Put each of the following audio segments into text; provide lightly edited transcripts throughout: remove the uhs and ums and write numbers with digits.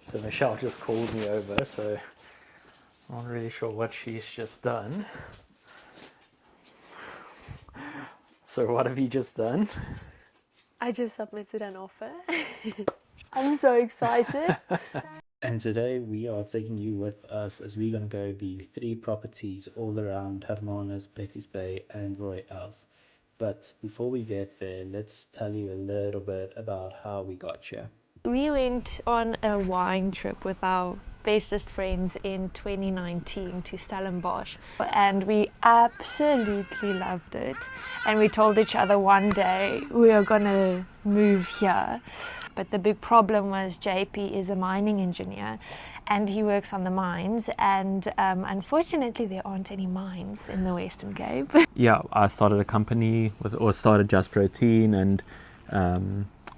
So Michelle just called me over, so I'm not really sure what she's just done. So what have you just done? I just submitted an offer. I'm so excited. And today we are taking you with us as we're going to go the 3 properties all around Hermanus, Bay and Rooi-Els. But before we get there, let's tell you a little bit about how we got here. We went on a wine trip with our bestest friends in 2019 to Stellenbosch, and we absolutely loved it. And we told each other one day we are gonna move here. But the big problem was JP is a mining engineer and he works on the mines, and unfortunately there aren't any mines in the Western Cape. Yeah, I started a company started Just Protein, and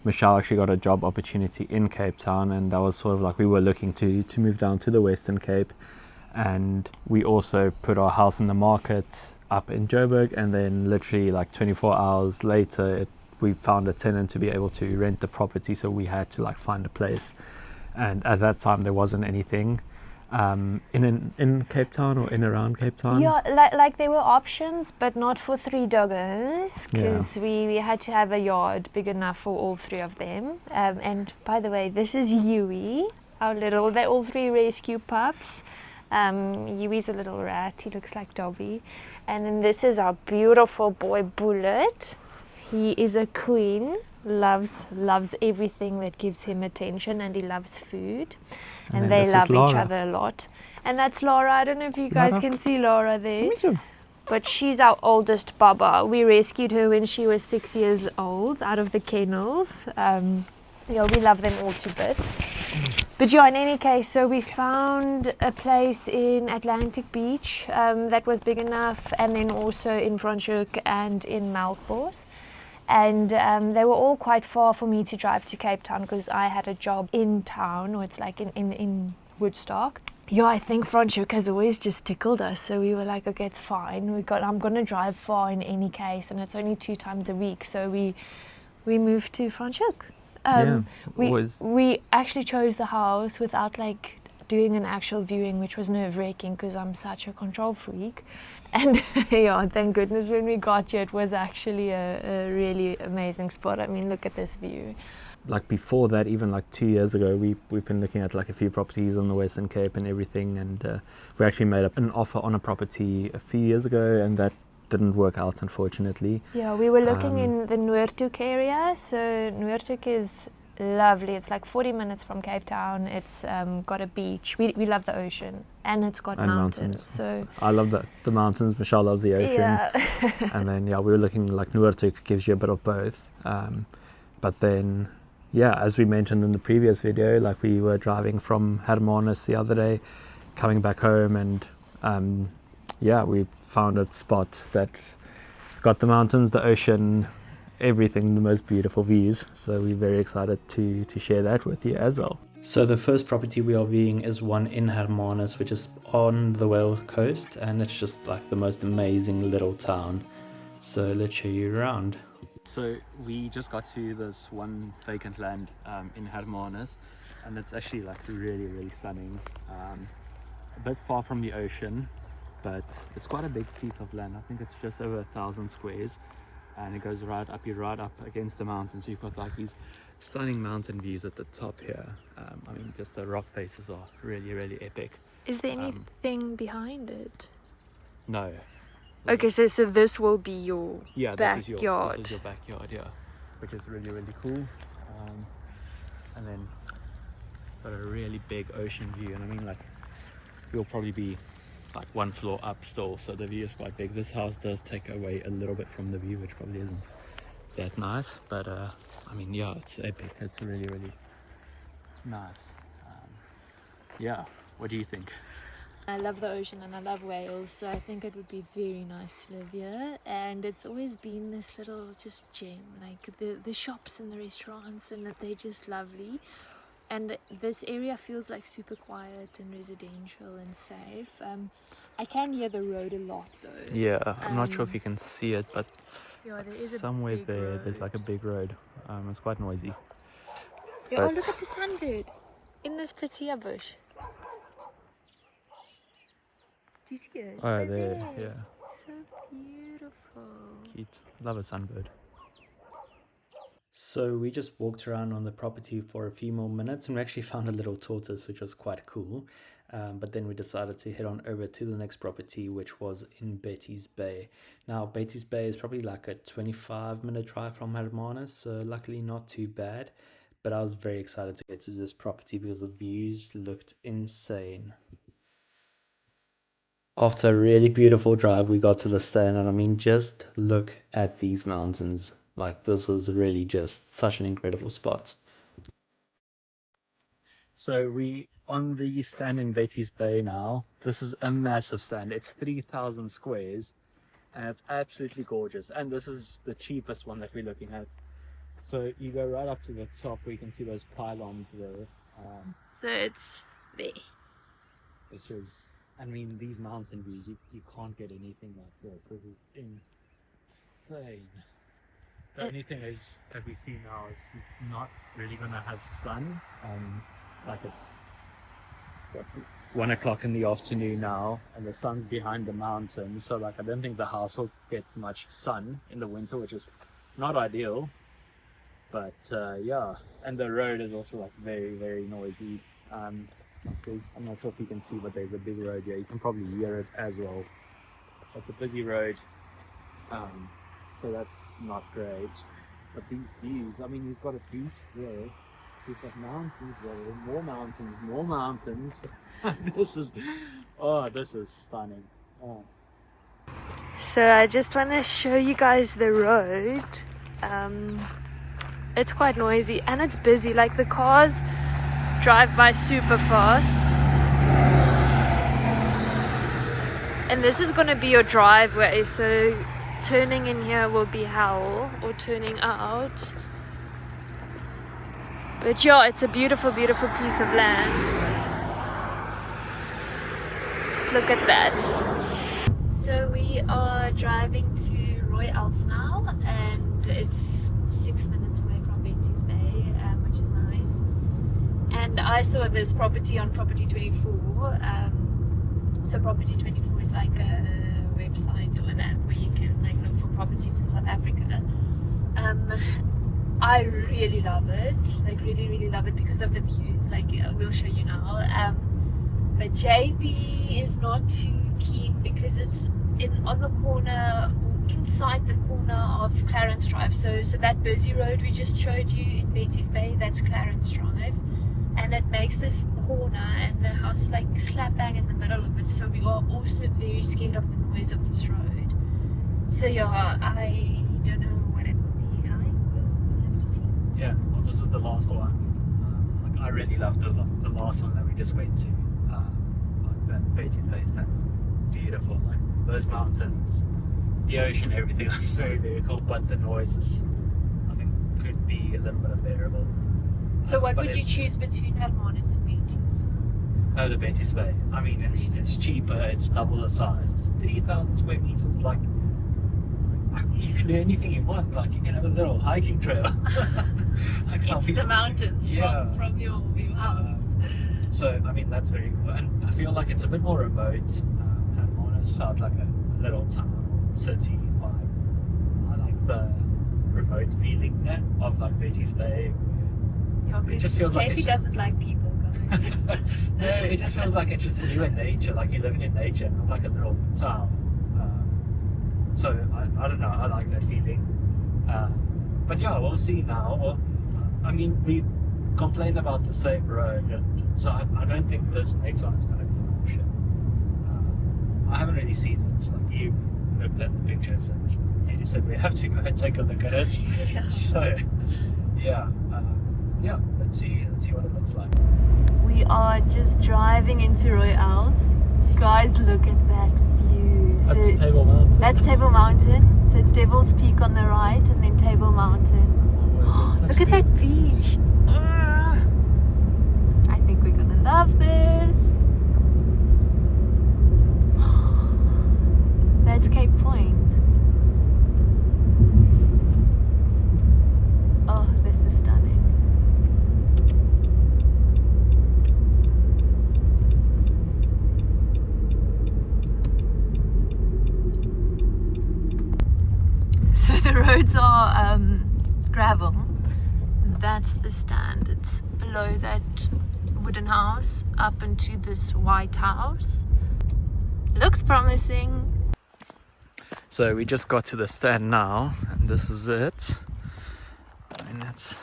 Michelle actually got a job opportunity in Cape Town, and that was sort of like we were looking to move down to the Western Cape. And we also put our house in the market up in Joburg, and then literally like 24 hours later we found a tenant to be able to rent the property, so we had to like find a place. And at that time there wasn't anything in Cape Town or in around Cape Town. Yeah, like there were options, but not for 3 doggos, because we had to have a yard big enough for all 3 of them. And by the way, this is Yui, they're all 3 rescue pups. Yui's a little rat, he looks like Dobby. And then this is our beautiful boy Bullet. He is a queen, loves everything that gives him attention, and he loves food. And they love each other a lot. And that's Laura. I don't know if you guys can see Laura there. But she's our oldest Baba. We rescued her when she was 6 years old out of the kennels. We love them all to bits. But yeah, in any case, so we found a place in Atlantic Beach that was big enough, and then also in Franschhoek and in Melkbos. And they were all quite far for me to drive to Cape Town because I had a job in town, or it's like in Woodstock. Yeah, I think Franschhoek has always just tickled us, so we were like, okay, it's fine. I'm gonna drive far in any case, and it's only 2 times a week, so we moved to Franschhoek. We actually chose the house without like doing an actual viewing, which was nerve-wracking because I'm such a control freak. And yeah, thank goodness when we got here, it was actually a really amazing spot. I mean, look at this view. Like before that, even like 2 years ago, we've been looking at like a few properties on the Western Cape and everything, and we actually made up an offer on a property a few years ago, and that didn't work out, unfortunately. Yeah, we were looking in the Noordhoek area. So Noordhoek is lovely. It's like 40 minutes from Cape Town. It's got a beach. We love the ocean, and it's got mountains. So I love the mountains. Michelle loves the ocean. Yeah. And then we were looking like Noordhoek gives you a bit of both. But then as we mentioned in the previous video, like we were driving from Hermanus the other day, coming back home, and we found a spot that got the mountains, the ocean, everything, the most beautiful views. So we're very excited to share that with you as well. So the first property we are viewing is one in Hermanus, which is on the Wales coast, and it's just like the most amazing little town. So let's show you around. So we just got to this one vacant land in Hermanus, and it's actually like really, really stunning. A bit far from the ocean, but it's quite a big piece of land. I think it's just over 1,000 squares, and it goes right up against the mountains. You've got like these stunning mountain views at the top here. I mean, just the rock faces are really, really epic. Is there anything behind it? No. Okay, so this will be your backyard. This is your backyard, which is really, really cool. And then got a really big ocean view, and I mean, like, we'll probably be like 1 floor up still, so the view is quite big. This house does take away a little bit from the view, which probably isn't that nice, but I mean, it's epic. It's really, really nice. What do you think? I love the ocean and I love Wales, so I think it would be very nice to live here. And it's always been this little just gem, like the shops and the restaurants, and that they're just lovely. And this area feels like super quiet and residential and safe. I can hear the road a lot though. Yeah, I'm not sure if you can see it, but there is somewhere there's like a big road. It's quite noisy. Oh, look at the sunbird. in this prettier bush. Do you see it? Oh, Right there, yeah. So beautiful. Cute. Love a sunbird. So we just walked around on the property for a few more minutes and we actually found a little tortoise, which was quite cool. But then we decided to head on over to the next property, which was in Betty's Bay. Now, Betty's Bay is probably like a 25-minute drive from Hermanus, so luckily not too bad. But I was very excited to get to this property because the views looked insane. After a really beautiful drive, we got to the stand, and I mean, just look at these mountains. Like, this is really just such an incredible spot. So we on the stand in Betty's Bay now. This is a massive stand. It's 3,000 squares, and it's absolutely gorgeous. And this is the cheapest one that we're looking at. So you go right up to the top where you can see those pylons there. So it's there. Which is, I mean, these mountain views, you can't get anything like this. This is insane. The only thing is that we see now is not really gonna have sun. Like it's 1 o'clock in the afternoon now, and the sun's behind the mountain. So like, I don't think the house will get much sun in the winter, which is not ideal. But yeah, and the road is also like very, very noisy. I'm not sure if you can see, but there's a big road here. You can probably hear it as well. It's a busy road, so that's not great. But these views, I mean, you've got a beach there, you've got mountains there, more mountains. This is stunning. Oh. So I just want to show you guys the road. It's quite noisy and it's busy. Like, the cars drive by super fast. And this is going to be your driveway, so turning in here will be hell, or turning out. But yeah, it's a beautiful, beautiful piece of land. Just look at that. So we are driving to Rooi-Els now, and it's 6 minutes away from Betty's Bay, which is nice. And I saw this property on Property 24. So Property 24 is like a website or an app where you can like look for properties in South Africa. I really love it, like really, really love it because of the views. Like, we'll show you now. But JB is not too keen because it's on the corner, inside the corner of Clarence Drive. So that busy road we just showed you in Betty's Bay, that's Clarence Drive. And it makes this corner and the house like slap bang in the middle of it. So we are also very scared of the noise of this road. So yeah, I don't know what it will be like. We'll have to see. Yeah, well, this is the last one. Like, I really loved the last one that we just went to. Like that Betty's Bay stand. Beautiful, like those mountains, the ocean, everything was very, very cool. But the noises, I think, could be a little bit unbearable. So what would you choose between Hermanus and Betty's? No, the Betty's Bay. I mean, it's cheaper, it's double the size. It's 3,000 square meters. Like, you can do anything you want. Like, you can have a little hiking trail. Like, into the mountains from your house. So, I mean, that's very cool. And I feel like it's a bit more remote. Hermanus felt like a little town or city vibe. I like the remote feeling there of like Betty's Bay. It just feels like JP doesn't like people, guys. No, it just feels like it's just you in nature, like you're living in nature, not like a little town. So I don't know, I like that feeling. But yeah, we'll see now. Well, I mean, we complained about the same road, so I don't think this next one is going to be an option. I haven't really seen it. It's like you've looked at the pictures and you just said we have to go and take a look at it. Yeah. So yeah. Yeah, let's see what it looks like. We are just driving into Rooi-Els. Guys, look at that view. That's Table Mountain. That's Table Mountain. So it's Devil's Peak on the right and then Table Mountain. Oh, look at that beach. I think we're gonna love this. That's Cape Point. Oh, this is stunning. boards are gravel. That's the stand. It's below that wooden house up into this white house. Looks promising. So we just got to the stand now, and this is it. And it's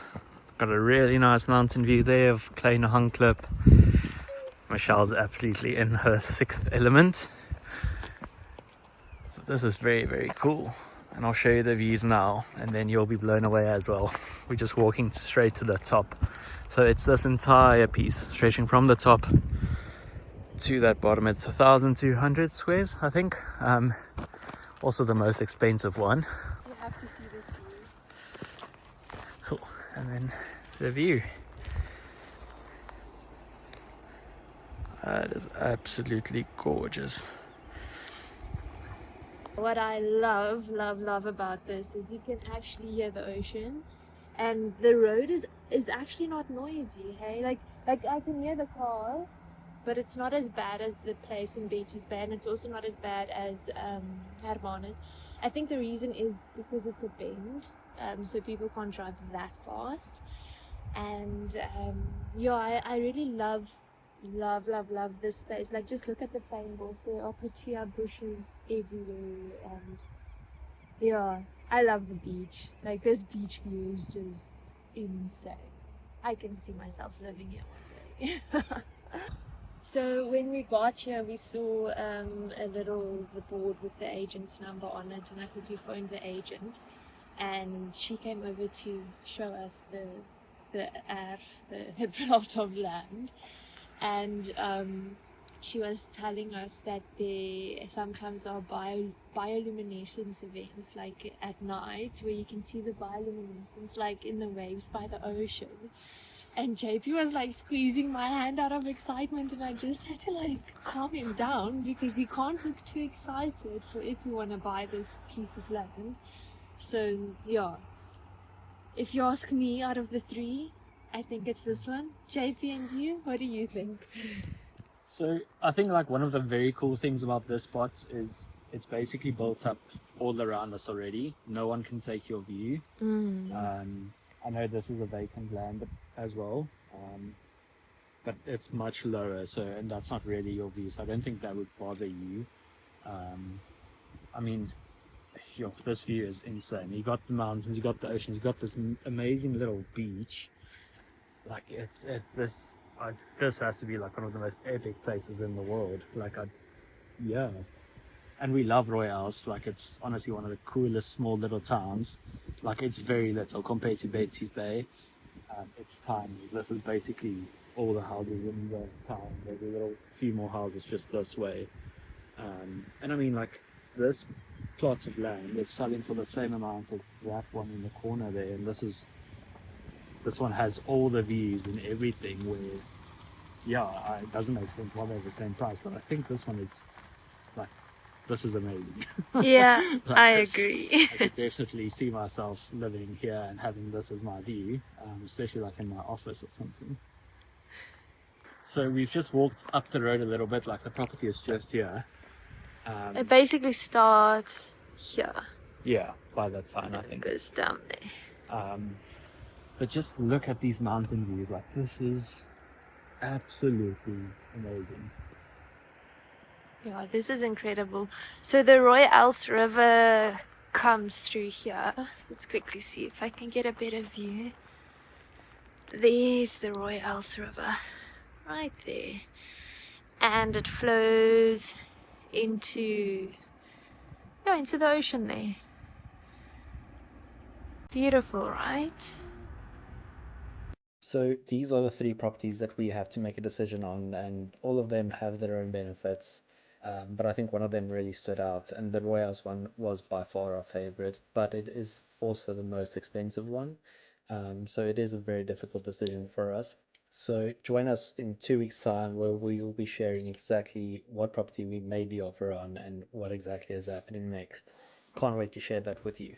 got a really nice mountain view there of Kleine Hangklip. Michelle's absolutely in her sixth element. But this is very, very cool. And I'll show you the views now, and then you'll be blown away as well. We're just walking straight to the top. So it's this entire piece, stretching from the top to that bottom. It's 1,200 squares, I think. Also the most expensive one. You have to see this view. Cool. And then the view. That is absolutely gorgeous. What I love about this is you can actually hear the ocean, and the road is actually not noisy. Hey, like I can hear the cars, but it's not as bad as the place in Beatty's Bay, and it's also not as bad as Hermanus. I think the reason is because it's a bend, so people can't drive that fast. And yeah, I really love this space. Like, just look at the fynbos. There are protea bushes everywhere, and yeah, I love the beach. Like, this beach view is just insane. I can see myself living here one day. So when we got here, we saw the board with the agent's number on it, and I quickly phoned the agent, and she came over to show us the plot of land. And she was telling us that there sometimes are bioluminescence events, like at night, where you can see the bioluminescence like in the waves by the ocean. And JP was like squeezing my hand out of excitement, and I just had to like calm him down, because he can't look too excited for if we want to buy this piece of land. So yeah, if you ask me, out of the three, I think it's this one. JP and you, what do you think? So I think like one of the very cool things about this spot is it's basically built up all around us already. No one can take your view. I know this is a vacant land as well, but it's much lower, so, and that's not really your view, so I don't think that would bother you. I mean, this view is insane. You got the mountains, you got the oceans, you got this amazing little beach. Like this has to be like one of the most epic places in the world. Yeah. And we love Rooi-Els. Like, it's honestly one of the coolest small little towns. Like, it's very little compared to Beatty's Bay. It's tiny. This is basically all the houses in the town. There's a few more houses just this way. And I mean, like, this plot of land is selling for the same amount as that one in the corner there. And this one has all the views and everything, where, yeah, it doesn't make sense why they're the same price, but I think this one is, like, this is amazing. Yeah, Like, I agree. I could definitely see myself living here and having this as my view, especially like in my office or something. So we've just walked up the road a little bit, like the property is just here. It basically starts here. Yeah, by that sign, I think. It goes down there. But just look at these mountain views. Like, this is absolutely amazing. Yeah, this is incredible. So the Rooi-Els River comes through here. Let's quickly see if I can get a better view. There's the Rooi-Els River, right there. And it flows into the ocean there. Beautiful, right? So these are the three properties that we have to make a decision on, and all of them have their own benefits. But I think one of them really stood out, and the Rooi-Els one was by far our favorite, but it is also the most expensive one. So it is a very difficult decision for us. So join us in 2 weeks' time, where we will be sharing exactly what property we made the offer on and what exactly is happening next. Can't wait to share that with you.